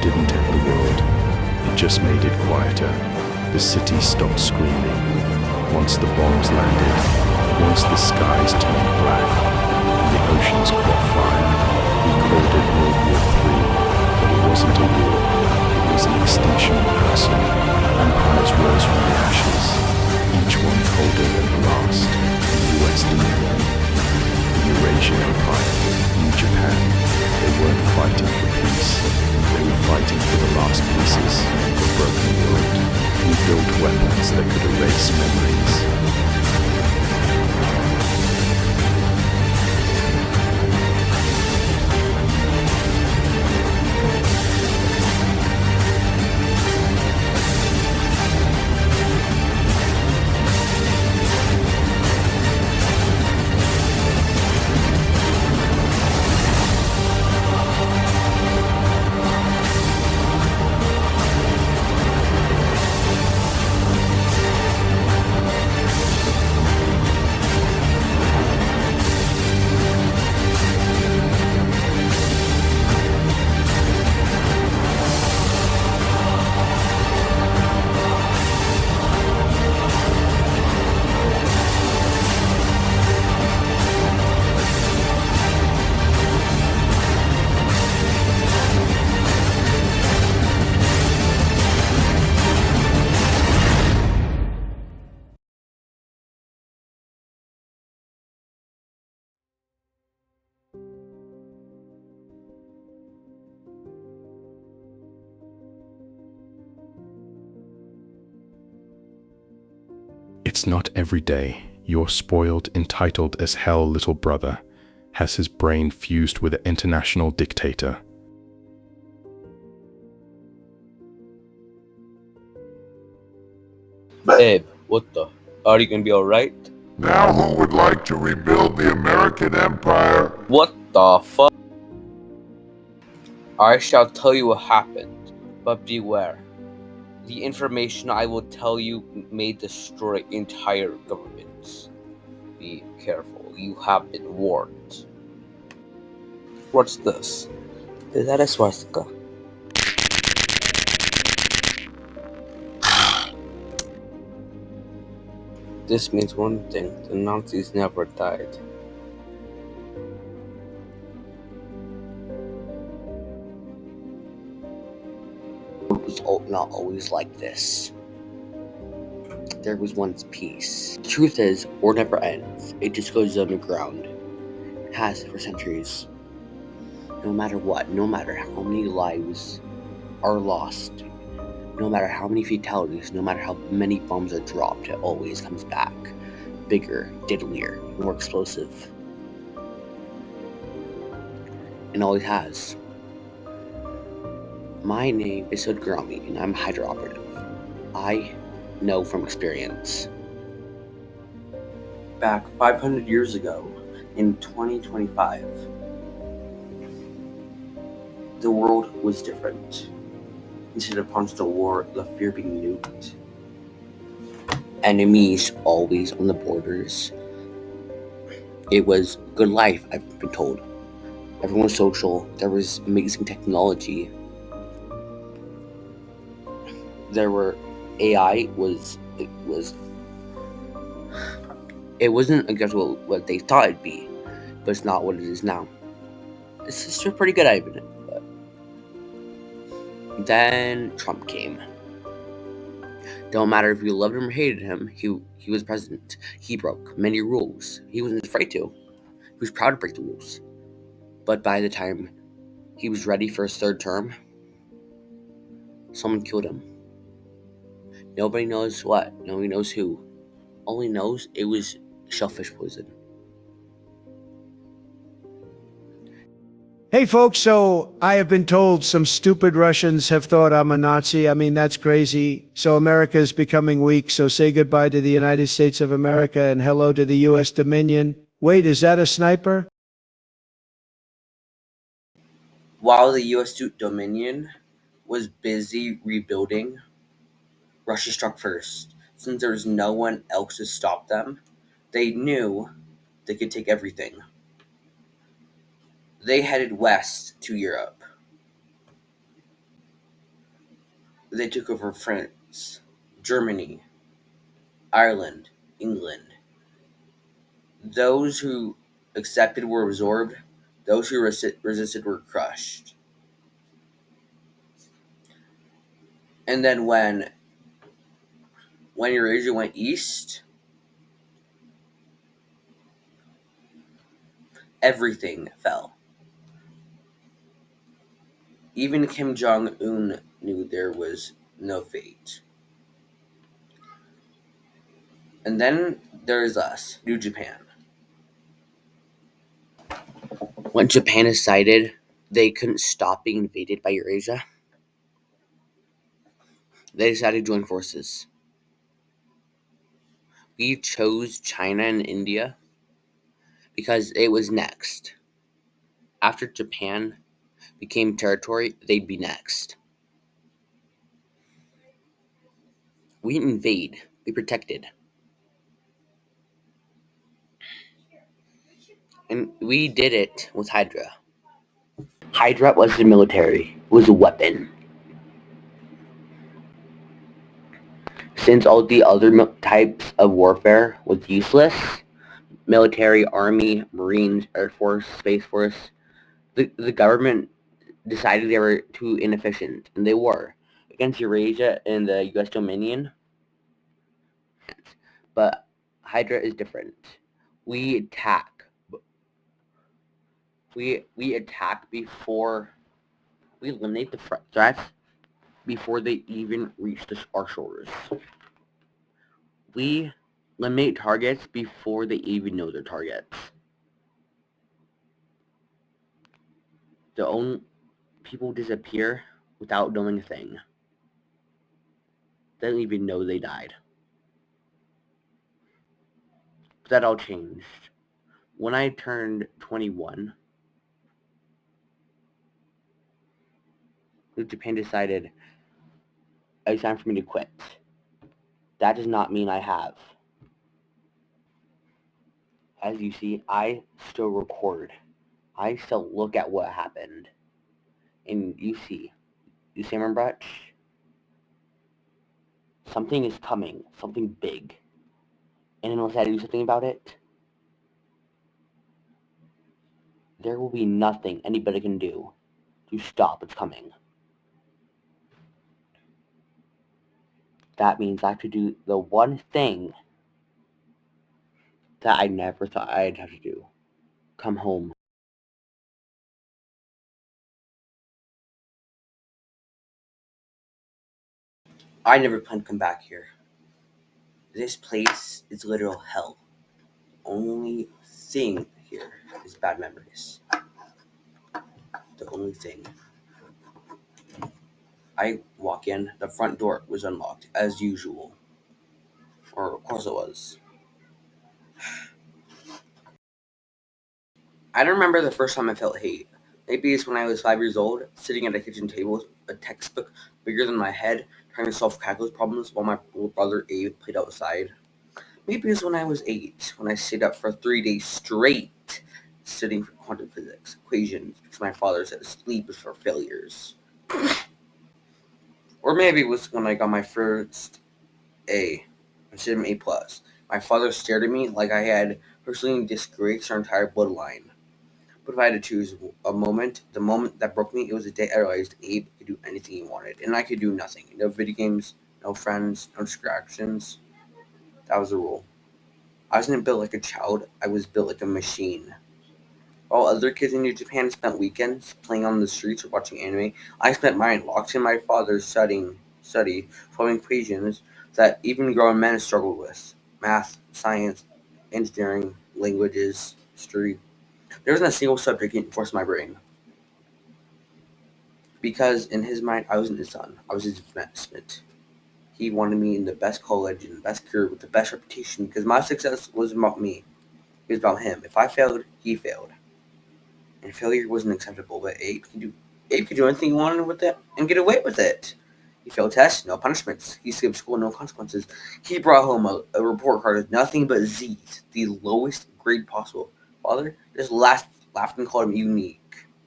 didn't end the world. It just made it quieter. The city stopped screaming. Once the bombs landed, once the skies turned black, and the oceans caught fire, we called it World War III, but it wasn't a war. It was an extinction rehearsal. Empires rose from the ashes, each one colder than the last. The US Dominion, the Eurasian Empire, New Japan. They weren't fighting for peace. They were fighting for the last pieces of a broken world. We built weapons that could erase memories. It's not every day your spoiled, entitled as hell little brother has his brain fused with an international dictator. Abe, what the? Are you gonna be alright? Now who would like to rebuild the American empire? What the fuck? I shall tell you what happened, but beware. The information I will tell you may destroy entire governments. Be careful, you have been warned. What's this? Is that a swastika? This means one thing, the Nazis never died. It was not always like this. There was once peace. The truth is, war never ends. It just goes underground. It has for centuries. No matter what, no matter how many lives are lost, no matter how many fatalities, no matter how many bombs are dropped, it always comes back. Bigger, deadlier, more explosive. And always has. My name is H.Y.D.R.A, and I'm a H.Y.D.R.A operative. I know from experience. Back 500 years ago, in 2025, the world was different. Instead of constant war, the fear being nuked. Enemies always on the borders. It was good life, I've been told. Everyone was social. There was amazing technology. There were AI it wasn't exactly what they thought it'd be, but it's not what it is now. This is still pretty good, I admit. But then Trump came. Don't matter if you loved him or hated him, he was president. He broke many rules. He wasn't afraid to. He was proud to break the rules. But by the time he was ready for his third term, someone killed him. Nobody knows what. Nobody knows who. Only knows it was shellfish poison. Hey, folks, so I have been told some stupid Russians have thought I'm a Nazi. I mean, that's crazy. So America is becoming weak, so say goodbye to the United States of America and hello to the U.S. Dominion. Wait, is that a sniper? While the U.S. Dominion was busy rebuilding, Russia struck first. Since there was no one else to stop them, they knew they could take everything. They headed west to Europe. they took over France, Germany, Ireland, England. Those who accepted were absorbed. Those who resisted were crushed. And then when Eurasia went east, everything fell. Even Kim Jong-un knew there was no fate. And then there's us, New Japan. When Japan decided they couldn't stop being invaded by Eurasia, they decided to join forces. We chose China and India because it was next. After Japan became territory, they'd be next. We didn't invade, we protected. And we did it with H.Y.D.R.A. H.Y.D.R.A was the military, it was a weapon. Since all the other types of warfare was useless, military, army, marines, air force, space force, the government decided they were too inefficient, and they were, against Eurasia and the U.S. Dominion. But H.Y.D.R.A is different. We attack. We attack before we eliminate the threats before they even reach our shores. We eliminate targets before they even know their targets. The only people disappear without knowing a thing. They don't even know they died. But that all changed. When I turned 21, Japan decided it's time for me to quit. That does not mean I have. As you see, I still record. I still look at what happened. And you see, zusamenbruch, something is coming, something big. And unless I do something about it, there will be nothing anybody can do to stop what's coming. That means I have to do the one thing that I never thought I'd have to do. Come home. I never plan to come back here. This place is literal hell. Only thing here is bad memories. The only thing. I walk in, the front door was unlocked, as usual. Or, of course it was. I don't remember the first time I felt hate. Maybe it's when I was 5 years old, sitting at a kitchen table with a textbook bigger than my head, trying to solve calculus problems while my little brother Abe played outside. Maybe it's when I was 8, when I stayed up for 3 days straight, studying for quantum physics equations, because my father said sleep is for failures. Or maybe it was when I got my first A, instead of an A+. My father stared at me like I had personally disgraced our entire bloodline. But if I had to choose a moment, the moment that broke me, it was the day I realized Abe could do anything he wanted, and I could do nothing. No video games, no friends, no distractions. That was the rule. I wasn't built like a child, I was built like a machine. While other kids in New Japan spent weekends playing on the streets or watching anime, I spent mine locked in my father's solving equations that even grown men struggled with. Math, science, engineering, languages, history. There wasn't a single subject getting forced in my brain. Because in his mind, I wasn't his son. I was his investment. He wanted me in the best college and the best career with the best reputation because my success wasn't about me. It was about him. If I failed, he failed. And failure wasn't acceptable, but Abe could do anything he wanted with it and get away with it. He failed tests, no punishments. He skipped school, no consequences. He brought home a report card with nothing but Z's, the lowest grade possible. Father just laughed and called him unique.